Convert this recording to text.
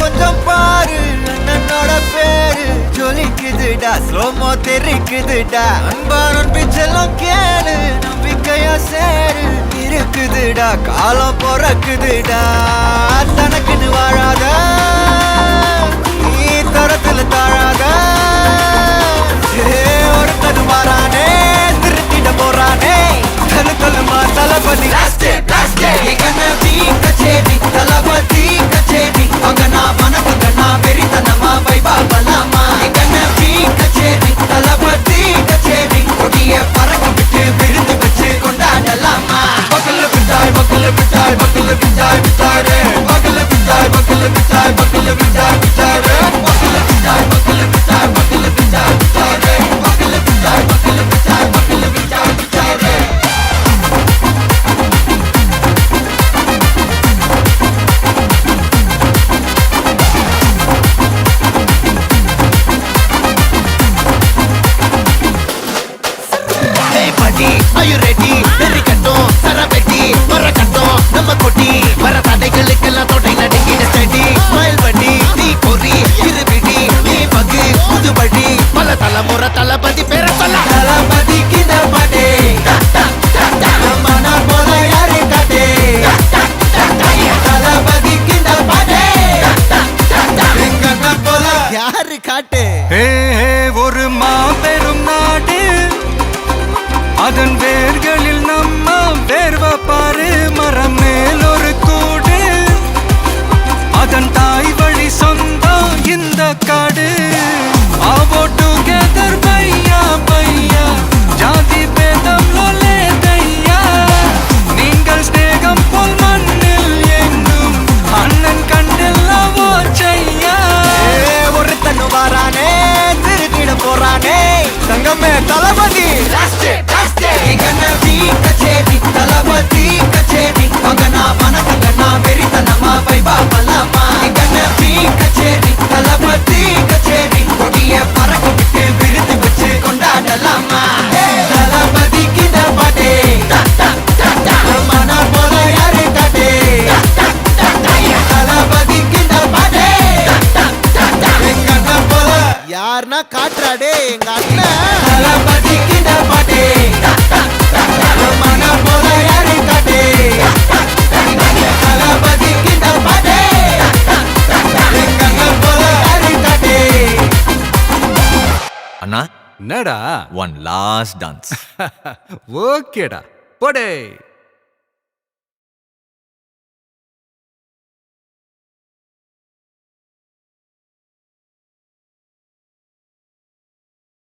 கொஞ்சம் பாரு அண்ணனோட பேரு ஜொலிக்குதுடா ஸ்லோமோ தெரிக்குதுடா அன்பாரன் பிச்செல்லாம் கேளு நம்பிக்கையா சேரு இருக்குதுடா காலம் பொறக்குதுடா தனக்குன்னு வாழாத நீ தரத்துல தாழாத ஒருத்தனு மாறானே திருத்திட போறானே தலுக்கலுமா தளபதி கச்சேரி தளபதி கச்சேரி அங்கனா வனக்கங்கனா வெறித்தனமா வைபா பலாமா கச்சேரி தளபதி கச்சேரி கொடிய பறக்க விட்டு விருந்து வச்சு கொண்டாடலாமா பக்கல பிட்டாய் பக்கல பிட்டாய் பக்கல பிட்டாய் பிட்டாரே பக்கல பிட்டாய் பக்கல பிட்டாய் பக்கல பிட்டாய் பிட்டாரே பக்கல பிட்டாய் பக்கல பிட்டாய் பக்கல பிட்டாய் பிட்டாரே பக்கல பிட்டாய் பக்கல பிட்டாய் பக்கல பிட்டாய் பிட்டாரே Are you ready? Very கட்டும் சரவெட்டி வர கட்டும் நம்ம கொட்டி வர தடைகளுக்கெல்லாம் தொடை நடுங்கிட ஸ்டடி ஸ்மைல் பண்ணி நீ பொறி இருபிடி நீ பகு புதுபடி பல தலைமுறை தளபதி பேர சொல்ல தளபதி கிட்ட பாட்டே மனா போல யாரு காட்டே தளபதி கிட்ட பாட்டே எங்க போல யாரு காட்டே ஒரு மாபெரும் நாடு அதன் வேர்களில் நம்ம வேர்வ பாரு மரம் மேல் ஒரு கூடு அதன் தாய் வழி சொந்தம் இந்த காடு ஆவோ டுகெதர் பையா பையா ஜாதி பேதம் லோலே தையா நீங்கள் ஸ்நேகம் போல் மண்ணில் எங்கும் அண்ணன் கண்டெல்லாம் ஓச்சையா ஒருத்தனு வாரானே திருத்திட போறானே தங்கமே தளபதி கச்சேரி தளபதி கச்சேரி அங்கனா வனக்கங்கனா வெறித்தனமா வைபா பலாமா கச்சேரி தளபதி கச்சேரி கொடிய பறக்க விட்டு விருந்து வச்சு கொண்டாடலாமா தளபதி கிட்ட பாட்டே மனா போல யாரு காட்டே தளபதி கிட்ட பாட்டே எங்க அண்ணன் போல யாருன்னா காட்டுறாடே எங்க அண்ணன் தளபதி கிட்ட பாட்டே மனா போல யாரு காட்டே தளபதி கிட்ட பாட்டே எங்க அண்ணன் போல யாரு காட்டே அண்ணா என்னடா one last dance ஓகேடா போடே